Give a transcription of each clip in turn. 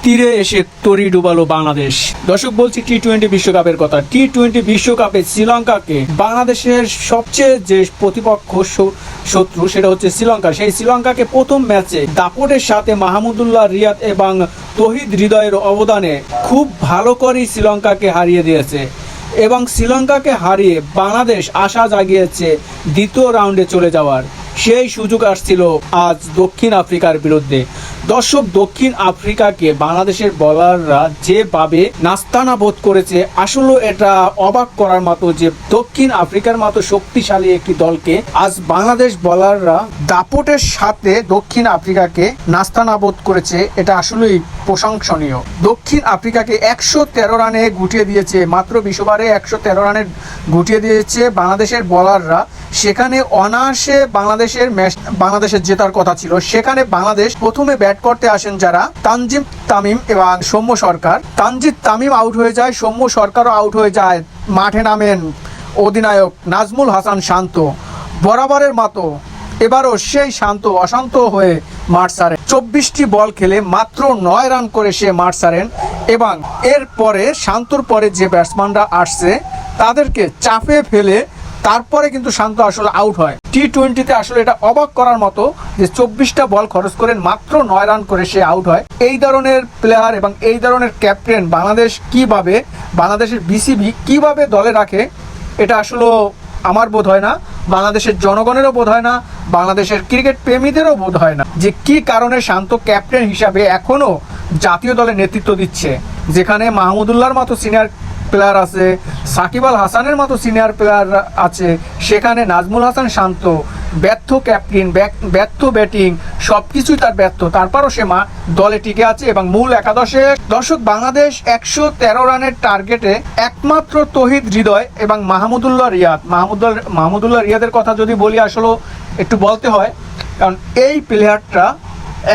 তীরে এসে তরি ডুবালো বাংলাদেশ। দর্শক বলছি টি-20 বিশ্বকাপের কথা। টি-20 বিশ্বকাপে শ্রীলঙ্কাকে বাংলাদেশের সবচেয়ে যে প্রতিপক্ষ শত্রু সেটা হচ্ছে শ্রীলঙ্কা। সেই শ্রীলঙ্কাকে প্রথম ম্যাচে দাপটের সাথে মাহমুদুল্লাহ রিয়াদ এবং তহিদ হৃদয়ের অবদানে খুব ভালো করেই শ্রীলঙ্কাকে হারিয়ে দিয়েছে এবং শ্রীলঙ্কাকে হারিয়ে বাংলাদেশ আশা জাগিয়েছে দ্বিতীয় রাউন্ডে চলে যাওয়ার। সেই সুযোগ আসছিল আজ দক্ষিণ আফ্রিকার বিরুদ্ধে। দর্শক, দক্ষিণ আফ্রিকাকে বাংলাদেশের বোলাররা যেভাবে নাস্তানা বোধ করেছে, আসলে এটা অবাক করার মতো যে দক্ষিণ আফ্রিকার মতো শক্তিশালী একটি দলকে আজ বাংলাদেশ বোলাররা দাপটের সাথে দক্ষিণ আফ্রিকাকে নাস্তানা বোধ করেছে। এটা আসলেই প্রশংসনীয়। দক্ষিণ আফ্রিকাকে 113 রানে গুটিয়ে দিয়েছে, মাত্র 20 ওভারে 113 রানে গুটিয়ে দিয়েছে বাংলাদেশের বোলাররা। সেখানে অনায়াসে বাংলাদেশের জেতার কথা ছিল। সেখানে বাংলাদেশ প্রথমে ব্যাট করতে আসেন যারা তানজিম তামিম এবং সৌম্য সরকার। তানজিম তামিম আউট হয়ে যায়, সৌম্য সরকারও আউট হয়ে যায়। মাঠে নামেন অধিনায়ক নাজমুল হাসান শান্ত। বরাবরের মতো এবারও সেই শান্ত অশান্ত হয়ে মাঠ ছাড়েন। 24টি বল খেলে মাত্র 9 রান করে সে মাঠ ছাড়েন এবং এরপরে শান্তর পরে যে ব্যাটসম্যানরা আসছে তাদেরকে চাপে ফেলে তারপরে কিন্তু শান্ত আসলে আউট হয়। টি-20তে আসলে এটা অবাক করার মতো যে 24টা বল খরচ করে মাত্র 9 রান করে সে আউট হয়। এই ধরনের প্লেয়ার এবং এই ধরনের ক্যাপ্টেন বাংলাদেশের বিসিবি কিভাবে দলে রাখে, এটা আসলে আমার বোধ হয় না, বাংলাদেশের জনগণেরও বোধ হয় না, বাংলাদেশের ক্রিকেট প্রেমীদেরও বোধ হয় না যে কি কারণে শান্ত ক্যাপ্টেন হিসাবে এখনো জাতীয় দলে নেতৃত্ব দিচ্ছে। যেখানে মাহমুদুল্লাহর মতো সিনিয়র প্লেয়ার আছে, সাকিব আল হাসানের মতো সিনিয়র প্লেয়ার আছে, সেখানে নাজমুল হাসান শান্ত ব্যর্থ ক্যাপ্টেন, ব্যর্থ ব্যাটিং, সব কিছুই তার ব্যর্থ, তারপরও সে দলে টিকে আছে এবং মূল একাদশে। দর্শক, বাংলাদেশ 113 রানের টার্গেটে একমাত্র তহিদ হৃদয় এবং মাহমুদুল্লাহ রিয়াদের কথা যদি বলি, আসলে একটু বলতে হয়, কারণ এই প্লেয়ারটা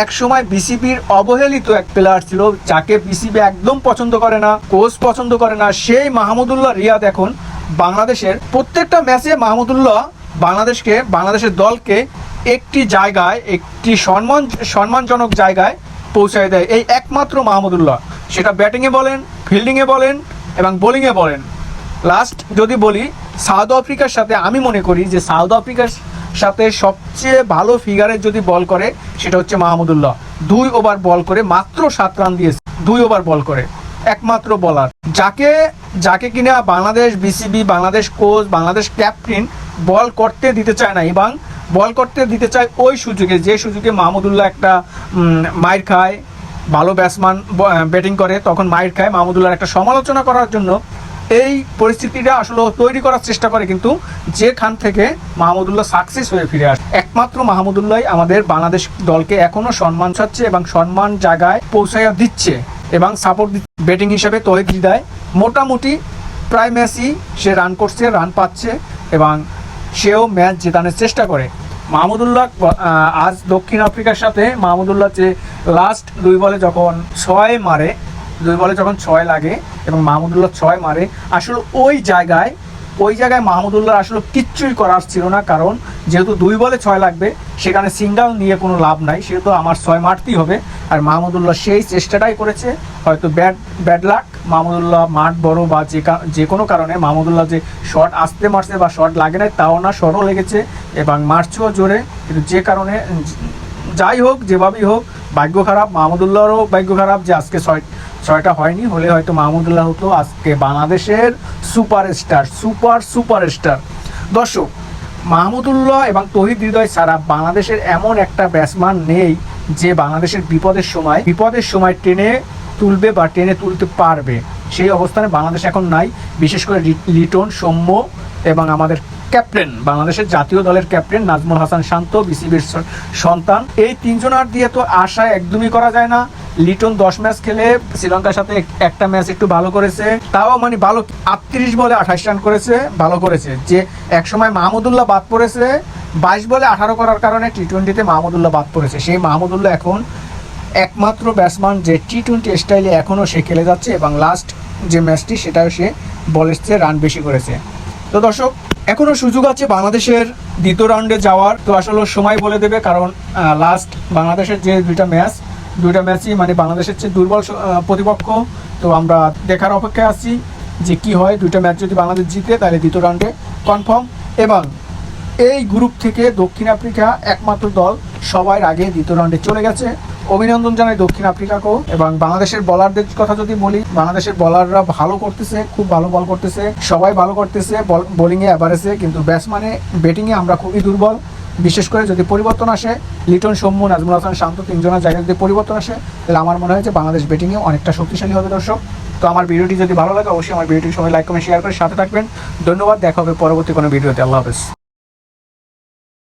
এক সময় বিসিবির অবহেলিত এক প্লেয়ার ছিল, যাকে বিসিবি একদম পছন্দ করে না, কোচ পছন্দ করে না। সেই মাহমুদুল্লাহ রিয়াদ এখন বাংলাদেশের প্রত্যেকটা ম্যাচে বাংলাদেশের দলকে একটি জায়গায়, একটি সম্মানজনক জায়গায় পৌঁছায় দেয় এই একমাত্র মাহমুদুল্লাহ। সেটা ব্যাটিংয়ে বলেন, ফিল্ডিংয়ে বলেন এবং বোলিংয়ে বলেন। লাস্ট যদি বলি, সাউথ আফ্রিকার সাথে আমি মনে করি যে সাউথ আফ্রিকার সাথে সবচেয়ে ভালো ফিগারের যদি বল করে সেটা হচ্ছে মাহমুদুল্লাহ। 2 ওভার বল করে মাত্র 7 রান দিয়েছে, 2 ওভার বল করে, একমাত্র বলার যাকে কিনা Bangladesh BCB, Bangladesh coach, Bangladesh captain bowl করতে দিতে চায় না এবং বল করতে দিতে চায় ওই সুযোগে, যে সুযোগে মাহমুদুল্লাহ একটা মাইর খায়, ভালো ব্যাটসম্যান ব্যাটিং করে তখন মাইর খায়। মাহমুদুল্লাহর একটা সমালোচনা করার জন্য এই পরিস্থিতিটা আসলে তৈরি করার চেষ্টা করে, কিন্তু যেখান থেকে মাহমুদুল্লাহ সাকসেস হয়ে ফিরে আসে। একমাত্র মাহমুদুল্লাহ আমাদের বাংলাদেশ দলকে এখনো সম্মান চাচ্ছে এবং সম্মান জায়গায় পৌঁছাইয়া দিচ্ছে এবং সাপোর্ট দিচ্ছে। ব্যাটিং হিসেবে তহিদ হৃদয় মোটামুটি প্রায় ম্যাচই সে রান করছে, রান পাচ্ছে এবং সেও ম্যাচ জেতানোর চেষ্টা করে। মাহমুদুল্লাহ আজ দক্ষিণ আফ্রিকার সাথে মাহমুদুল্লাহ যে লাস্ট 2 বলে যখন 6 লাগে এবং মাহমুদুল্লাহ 6 মারে, আসলে ওই জায়গায় মাহমুদুল্লাহ আসলে কিচ্ছুই করার ছিল না, কারণ যেহেতু 2 বলে 6 লাগবে, সেখানে সিঙ্গেল নিয়ে কোনো লাভ নাই, সেহেতু আমার 6 মারতেই হবে। আর মাহমুদুল্লাহ সেই চেষ্টাটাই করেছে। হয়তো ব্যাড লাক, মাহমুদুল্লাহ মাঠ বড় বা যে কোনো কারণে মাহমুদুল্লাহ যে শট আসতে মারছে বা শট লাগে নাই তাও না, শটও লেগেছে এবং মারছেও জোরে, কিন্তু যে কারণে যাই হোক, যেভাবেই হোক, ভাগ্য খারাপ, মাহমুদুল্লাহরও ভাগ্য খারাপ যে আজকে 6টা হয়নি। হলে হয়তো মাহমুদুল্লাহ হতো আজকে বাংলাদেশের সুপারস্টার। দর্শক, মাহমুদুল্লাহ এবং তহিদ হৃদয় ছাড়া বাংলাদেশের এমন একটা ব্যাটসম্যান নেই যে বাংলাদেশের বিপদের সময় টেনে তুলবে বা টেনে তুলতে পারবে। সেই অবস্থানে বাংলাদেশ এখন নাই। বিশেষ করে লিটন, সৌম্য এবং আমাদের ক্যাপ্টেন, বাংলাদেশের জাতীয় দলের ক্যাপ্টেন নাজমুল হাসান শান্ত, বিসিবির সন্তান, এই 3 জনার দিয়ে তো আশা একদমই করা যায় না। লিটন 10 ম্যাচ খেলে শ্রীলঙ্কার সাথে একটা ম্যাচ একটু ভালো করেছে, তাও মানে ভালো, 38 বলে 28 রান করেছে, ভালো করেছে। যে একসময় মাহমুদুল্লাহ বাদ পড়েছে 22 বলে 18 করার কারণে টি-20তে মাহমুদুল্লাহ বাদ পড়েছে। সেই মাহমুদুল্লাহ এখন একমাত্র ব্যাটসম্যান যে টি-20 স্টাইলে এখনও সে খেলে যাচ্ছে এবং লাস্ট যে ম্যাচটি সেটাও সে বলের চেয়ে রান বেশি করেছে। তো দর্শক, এখনো সুযোগ আছে বাংলাদেশের দ্বিতীয় রাউন্ডে যাওয়ার। তো আসলে সময় বলে দেবে, কারণ লাস্ট বাংলাদেশের যে 2টা ম্যাচ দুইটা ম্যাচই মানে বাংলাদেশের চেয়ে দুর্বল প্রতিপক্ষ। তো আমরা দেখার অপেক্ষায় আছি যে কি হয়। দুইটা ম্যাচ যদি বাংলাদেশ জিতে তাহলে দ্বিতীয় রাউন্ডে কনফার্ম। এবং এই গ্রুপ থেকে দক্ষিণ আফ্রিকা একমাত্র দল সবার আগে দ্বিতীয় রাউন্ডে চলে গেছে। অভিনন্দন জানাই দক্ষিণ আফ্রিকাকেও। এবং বাংলাদেশের বলারদের কথা যদি বলি, বাংলাদেশের বলাররা ভালো করতেছে, খুব ভালো বল করতেছে, সবাই ভালো করতেছে বোলিংয়ে অ্যাভারেজে, কিন্তু ব্যাটসম্যানে ব্যাটিংয়ে আমরা খুবই দুর্বল। বিশেষ করে যদি পরিবর্তন আসে, লিটন, সৌম্য, নাজমুল হাসান, শান্ত তিনজনের জায়গায় যদি পরিবর্তন আসে, তাহলে আমার মনে হয় যে বাংলাদেশ ব্যাটিংয়ে অনেকটা শক্তিশালী হবে। দর্শক, তো আমার ভিডিওটি যদি ভালো লাগে অবশ্যই আমার ভিডিওটি সবাই লাইক কমেন্ট শেয়ার করে সাথে থাকবেন। ধন্যবাদ, দেখা হবে পরবর্তী কোনো ভিডিওতে। আল্লাহ হাফেজ।